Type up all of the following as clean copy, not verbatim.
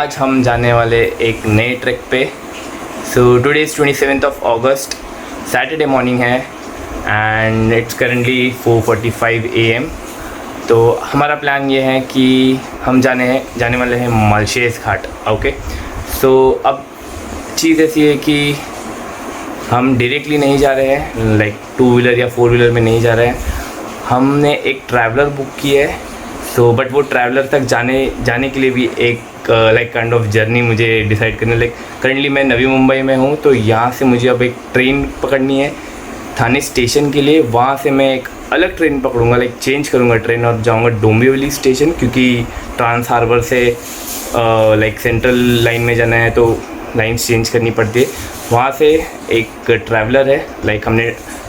आज हम जाने वाले एक नए ट्रैक पे। So today is 27th of August, Saturday morning है एंड इट्स करंटली 4:45 AM। तो हमारा प्लान ये है कि हम जाने वाले हैं मालशेज़ घाट। ओके, सो अब चीज़ ऐसी है कि हम डायरेक्टली नहीं जा रहे हैं, लाइक 2 व्हीलर या 4 व्हीलर में नहीं जा रहे हैं। हमने एक ट्रैवलर बुक की है। सो बट वो ट्रैवलर तक जाने के लिए भी एक लाइक काइंड ऑफ जर्नी मुझे डिसाइड करनी। लाइक करंटली मैं नवी मुंबई में हूँ, तो यहाँ से मुझे अब एक ट्रेन पकड़नी है थाने स्टेशन के लिए। वहाँ से मैं एक अलग ट्रेन पकड़ूंगा, लाइक चेंज करूँगा ट्रेन और जाऊँगा डोंबिवली स्टेशन, क्योंकि ट्रांस हार्बर से लाइक सेंट्रल लाइन में जाना है तो लाइन्स चेंज करनी पड़ती है। वहाँ से एक ट्रैवलर है, लाइक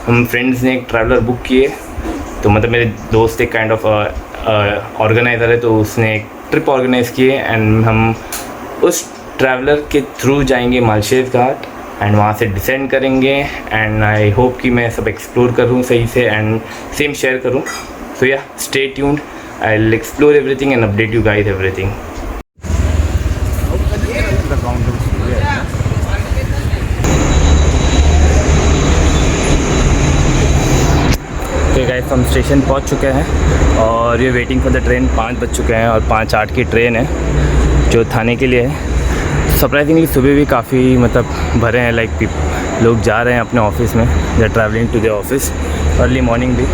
हम फ्रेंड्स ने एक ट्रैवलर बुक किए। तो मतलब मेरे दोस्त एक काइंड ऑफ ऑर्गेनाइज़र है, तो उसने एक ट्रिप ऑर्गेनाइज़ किए एंड हम उस ट्रैवलर के थ्रू जाएंगे मालशेज़ घाट एंड वहाँ से डिसेंड करेंगे। एंड आई होप कि मैं सब एक्सप्लोर करूँ सही से एंड सेम शेयर करूँ। सो या stay tuned, I will explore everything and update you guys everything. Okay guys, हम स्टेशन पहुंच चुके हैं और ये वेटिंग फॉर द ट्रेन। 5 बज चुके हैं और 5:08 की ट्रेन है जो थाने के लिए है। सरप्राइजिंगली सुबह भी काफ़ी मतलब भरे हैं, लाइक लोग जा रहे हैं अपने ऑफिस में, they are travelling to the office early morning भी।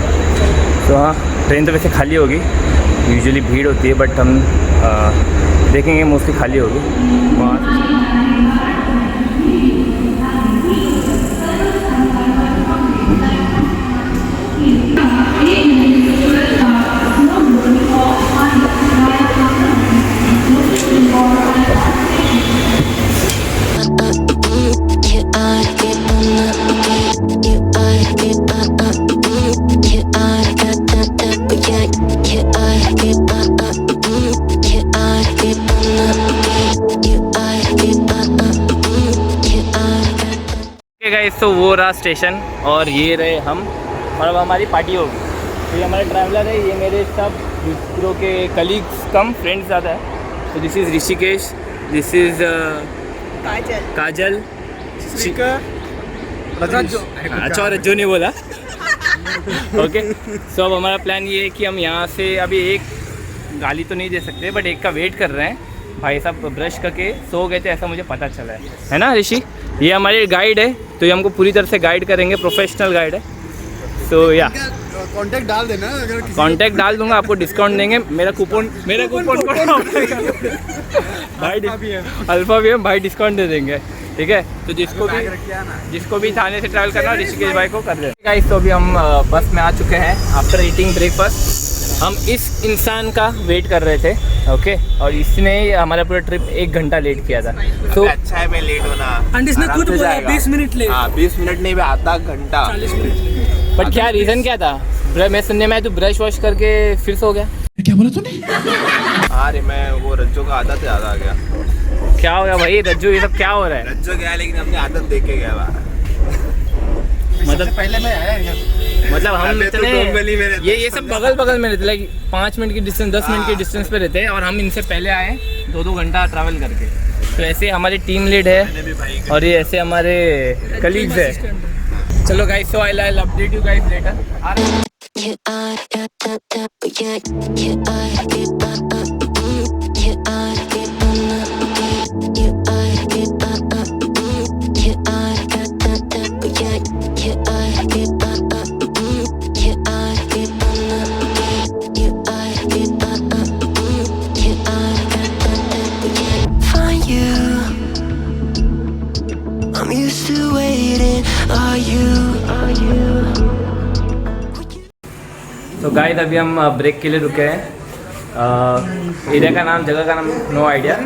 तो हाँ, ट्रेन तो वैसे खाली होगी, यूजुअली भीड़ होती है, बट हम देखेंगे मोस्टली खाली होगी। वहाँ गाइस, तो वो रहा स्टेशन और ये रहे हम, और अब हमारी पार्टी होगी। तो ये हमारा ट्रैवलर है, ये मेरे सब दूसरों के कलीग्स कम फ्रेंड्स ज़्यादा है। तो this is Rishikesh, this is Kajal, अच्छा और रज्जो ने बोला। ओके, सो अब हमारा प्लान ये है कि हम यहाँ से अभी एक गाली तो नहीं दे सकते, बट एक का वेट कर रहे हैं। भाई साहब ब्रश करके सो गए थे, ऐसा मुझे पता चला है ना ऋषि। ये हमारे गाइड है, तो ये हमको पूरी तरह से गाइड करेंगे, प्रोफेशनल गाइड है। तो या कांटेक्ट डाल देना, अगर कांटेक्ट डाल दूंगा, आपको डिस्काउंट देंगे। मेरा कूपन भाई अल्फा भी है भाई, डिस्काउंट दे देंगे, ठीक है। तो जिसको भी थाने से ट्रैवल करना ऋषिकेश भाई को कर ले गाइस। तो अभी हम बस में आ चुके हैं आफ्टर ईटिंग ब्रेकफास्ट। हम इस इंसान का वेट कर रहे थे, ओके, और इसने हमारा पूरा ट्रिप 1 घंटा लेट किया था। तो अच्छा है मैं लेट होना, इसने खुद बोला 20 मिनट लेट। हाँ, 20 मिनट नहीं, आधा घंटा, 40 मिनट। बट क्या रीज़न क्या था? मैं सुनने में तू ब्रश वॉश करके फिर सो गया। क्या बोला तूने? अरे मैं वो रज्जो का आदत ज़्यादा आ गया। क्या हो गया भाई रज्जू, ये सब क्या हो रहा है? रज्जो गया लेकिन अपनी आदत देख के गया वहाँ। मतलब पहले मैं आया, मतलब हम इतने तो ये सब बगल में रहते, लाइक 5 मिनट की डिस्टेंस, 10 मिनट की डिस्टेंस पे रहते हैं, और हम इनसे पहले आए 2-2 घंटा ट्रैवल करके। तो ऐसे हमारी टीम लीड है और ये ऐसे हमारे कलीग्स है। चलो guys, so I will update you guys later. तो गाइस, अभी हम ब्रेक के लिए रुके हैं। एरिया का नाम, जगह का नाम नो आइडिया।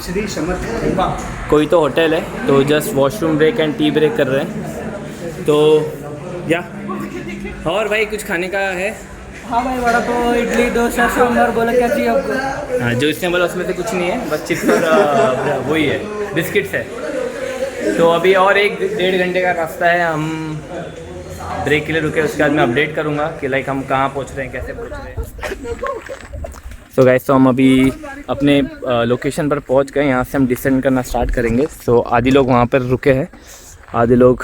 श्री समर्थ कोई तो होटल है, तो just washroom break and tea break कर रहे हैं। तो या और भाई कुछ खाने का है? हाँ भाई, वड़ा पाव, इडली, डोसा, सांभर, बोला क्या चाहिए आपको? हाँ, जो इसने बोला उसमें से कुछ नहीं है, बस चिप्स और वही है, बिस्किट्स है। तो अभी और 1-1.5 घंटे का रास्ता है, हम ब्रेक के लिए रुके। उसके बाद मैं अपडेट करूँगा कि लाइक हम कहाँ पहुँच रहे हैं, कैसे पहुँच रहे हैं। सो गाइस, तो हम अभी अपने लोकेशन पर पहुंच गए। यहाँ से हम डिसेंड करना स्टार्ट करेंगे। सो आधे लोग वहाँ पर रुके हैं, आधे लोग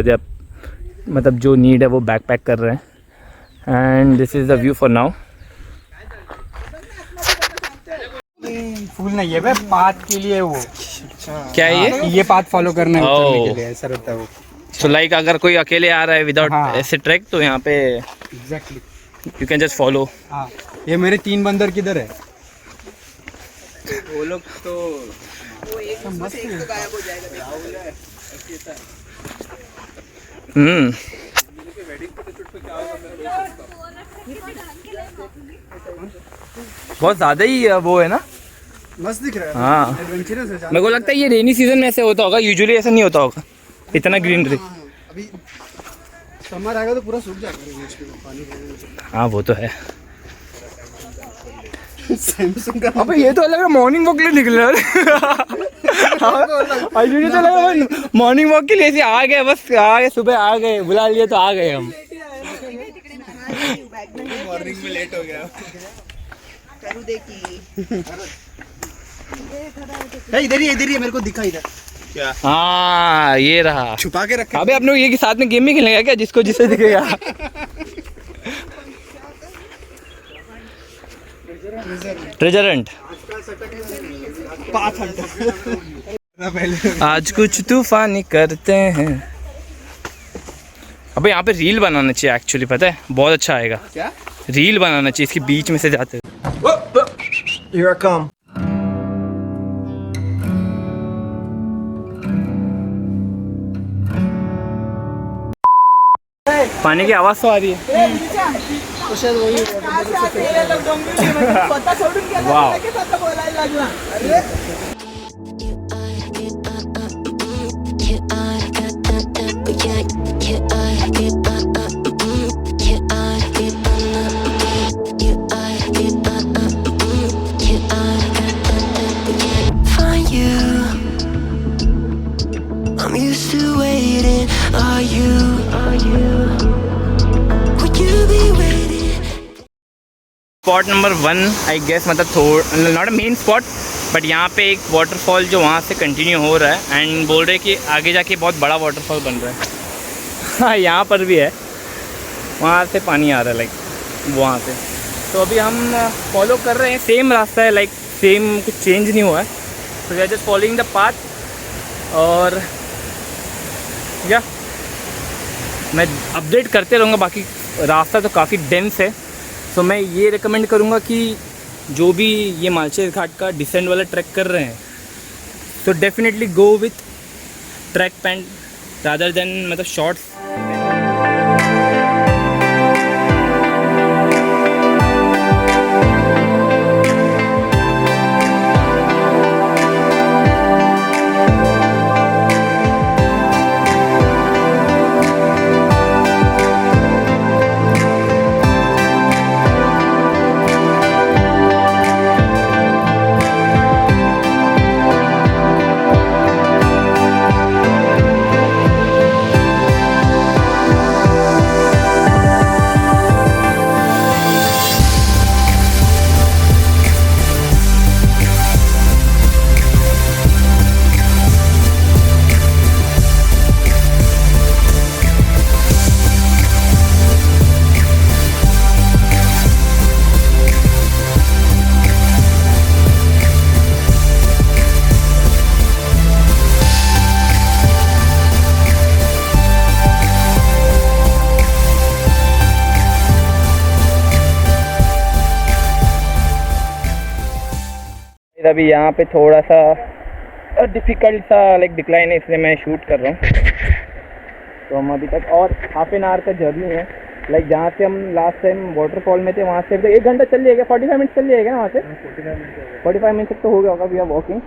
जब मतलब जो नीड है वो बैक पैक कर रहे हैं। And this is the view for now. फूल नहीं है बे, पाथ के लिए वो क्या है ये पाथ फॉलो करना है उतरने Oh. के लिए, ऐसा रहता है वो। सो लाइक अगर कोई अकेले आ रहा है विदाउट हाँ। ऐसे ट्रैक, तो यहाँ पे exactly. You can just follow. हाँ, ये मेरे 3 बंदर किधर है? वो लोग तो बहुत ज़्यादा ही वो है ना। मस्त दिख रहा है। हाँ, एडवेंचरस है। मेरे को लगता है ये रेनी सीजन में ऐसे होता होगा, यूजुअली ऐसा नहीं होता होगा इतना ग्रीनरी। अभी समर आएगा तो पूरा सूख जाएगा पानी। हाँ वो तो है। सैमसंग का अबे ये तो लग रहा मॉर्निंग वॉक के लिए निकल रहा है। ये तो लग रहा मॉर्निंग वॉक के लिए ऐसे आ गए, बस आ गए, सुबह आ गए, बुला लिए तो आ गए हम। मॉर्निंग में लेट हो गया। इधर ही मेरे को दिखा इधर। क्या? हाँ ये रहा। छुपा के रखा। अबे अपने ये कि साथ में गेम भी खेलेंगे क्या, जिसको जिसे दिखेगा। Treasure Hunt. आज कुछ तूफानी करते हैं। अबे यहाँ पे रील बनाना चाहिए एक्चुअली, पता है बहुत अच्छा आएगा। क्या? रील बनाना चाहिए इसके बीच में से जाते हैं। Here I come. पानी की आवाज़ तो आ रही है। वाह। I'm used to waiting. Are you? Would you be waiting? Spot number 1 I guess, मतलब not a main spot, but यहाँ पे एक वाटरफॉल जो वहाँ से कंटिन्यू हो रहा है। एंड बोल रहे कि आगे जाके बहुत बड़ा वाटरफॉल बन रहा है। हाँ यहाँ पर भी है, वहाँ से पानी आ रहा है लाइक वहाँ से। तो अभी हम फॉलो कर रहे हैं, सेम रास्ता है, लाइक सेम, कुछ चेंज नहीं हुआ है। तो we are just following the path. और या मैं अपडेट करते रहूँगा। बाकी रास्ता तो काफ़ी डेंस है, तो मैं ये रिकमेंड करूँगा कि जो भी ये मालशेज घाट का डिसेंड वाला ट्रैक कर रहे हैं, तो definitely go with track pant rather than मतलब शॉर्ट्स। अभी यहाँ पे थोड़ा सा डिफ़िकल्ट सा लाइक डिक्लाइन है, इसलिए मैं शूट कर रहा हूँ। तो हम अभी तक और हाफ एन आवर का जर्नी है। लाइक जहाँ से हम लास्ट टाइम वाटरफॉल में थे, वहाँ से अभी 1 घंटा चल जाएगा, 45 मिनट चल जाएगा ना वहाँ से। 45 मिनट तक तो हो गया होगा। वी आर वॉकिंग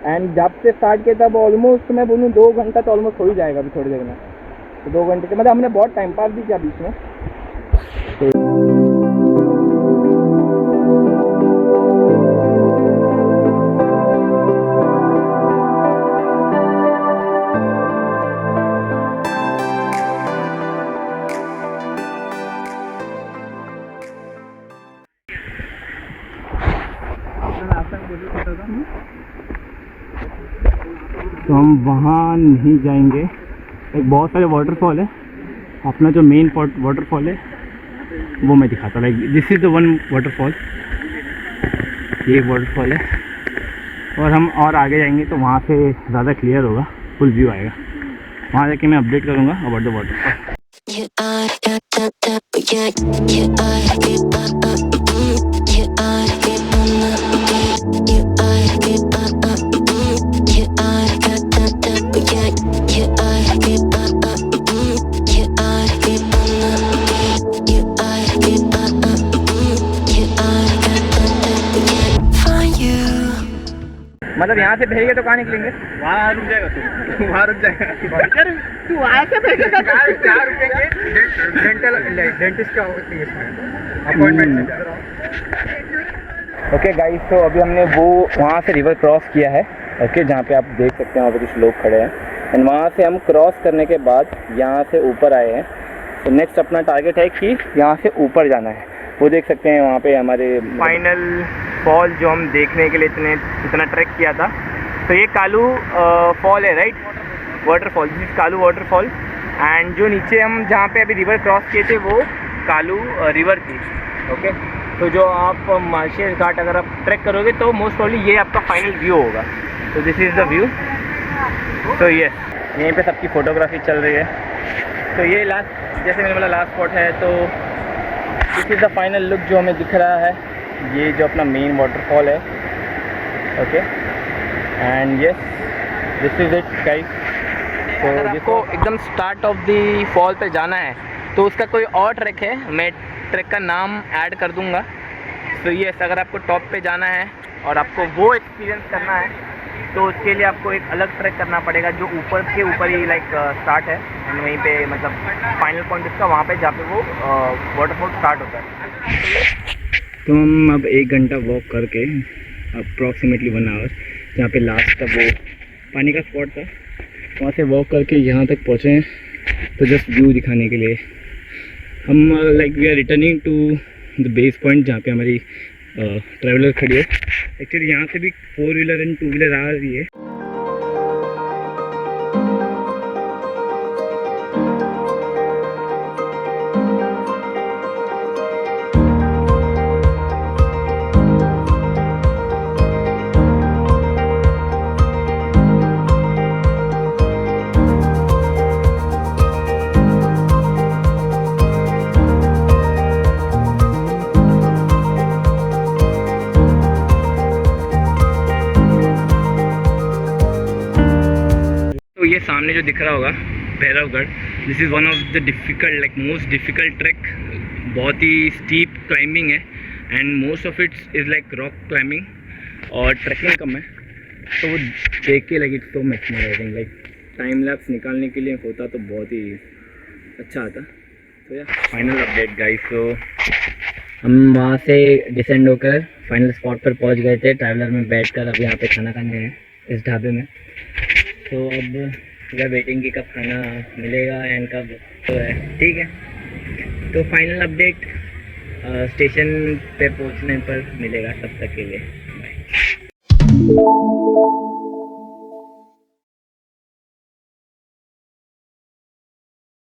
एंड जब से स्टार्ट किया तब ऑलमोस्ट मैं बोलूँ 2 घंटा तो ऑलमोस्ट हो ही जाएगा अभी थोड़ी देर में। तो 2 घंटे के मतलब हमने बहुत टाइम पास भी किया बीच में। तो हम वहाँ नहीं जाएंगे, एक बहुत सारे वाटरफॉल है, अपना जो मेन वाटरफॉल है वो मैं दिखाता हूँ। Like this is the one waterfall, ये एक वाटरफॉल है, और हम और आगे जाएंगे तो वहाँ से ज़्यादा क्लियर होगा, फुल व्यू आएगा। वहाँ जाके मैं अपडेट करूँगा अबाउट द वाटरफॉल। मतलब यहाँ से भेजेंगे तो कहाँ निकलेंगे? वहाँ रुक जाएगा तू, वहाँ रुक जाएगा तू वहाँ से भेजेगा कहाँ रुकेंगे? डेंटिस्ट का अपॉइंटमेंट से। ओके गाइस, तो अभी हमने वो वहाँ से रिवर क्रॉस किया है। ओके, जहाँ पे आप देख सकते हैं वहाँ पे कुछ लोग खड़े हैं, एंड वहाँ से हम क्रॉस करने के बाद यहाँ से ऊपर आए हैं। तो नेक्स्ट अपना टारगेट है कि यहाँ से ऊपर जाना है। वो देख सकते हैं वहाँ पे हमारे फाइनल फॉल जो हम देखने के लिए इतना ट्रैक किया था। तो ये कालू फॉल है, right, waterfall, this is Kalu waterfall. And जो नीचे हम जहाँ पे अभी रिवर क्रॉस किए थे वो कालू रिवर थी। ओके, तो जो आप मार्शल घाट अगर आप ट्रैक करोगे तो मोस्ट प्रॉब्ली ये आपका फाइनल व्यू होगा। तो दिस इज़ द व्यू। तो ये यहीं पे सबकी फ़ोटोग्राफी चल रही है। तो ये लास्ट, जैसे मैंने बोला, लास्ट स्पॉट है। तो this is the final look जो हमें दिख रहा है, ये जो अपना मेन वाटरफॉल है। Okay, and yes, this is it guys. तो अगर आपको एकदम स्टार्ट ऑफ द फॉल पे जाना है तो उसका कोई और ट्रैक है, मैं ट्रैक का नाम ऐड कर दूंगा। तो यस, अगर आपको टॉप पे जाना है और आपको वो एक्सपीरियंस करना है तो उसके लिए आपको एक अलग ट्रैक करना पड़ेगा जो ऊपर के ऊपर ही लाइक स्टार्ट है, एंड वहीं पे मतलब फाइनल पॉइंट इसका वहाँ पे जहाँ पे वो वाटरफॉल स्टार्ट होता है। तो हम अब 1 घंटा वॉक करके अप्रॉक्सीमेटली 1 आवर, जहाँ पे लास्ट का वो पानी का स्पॉट था, वहाँ से वॉक करके यहाँ तक पहुँचे हैं। तो जस्ट व्यू दिखाने के लिए हम like we are returning to the base point जहाँ पे हमारी ट्रैवलर खड़ी है। एक्चुअली यहाँ से भी 4 व्हीलर एंड 2 व्हीलर आ रही है। तो ये सामने जो दिख रहा होगा Bhairavgarh, this is one of the difficult, like most difficult trek. बहुत ही स्टीप क्लाइंबिंग है and most of its is like rock climbing, और ट्रैकिंग कम है। तो वो देख के like it's so maximising, like time lapse निकालने के लिए होता तो बहुत ही अच्छा आता। तो या फाइनल अपडेट गाइस, तो हम वहाँ से डिसेंड होकर फाइनल स्पॉट पर पहुँच गए थे ट्रैवलर में बैठकर। अब यहाँ पे खाना खाने हैं इस ढाबे में। तो अब वी आर वेटिंग कि कब खाना मिलेगा एंड कब, तो है ठीक है। तो फाइनल अपडेट स्टेशन पे पहुंचने पर मिलेगा, तब तक के लिए।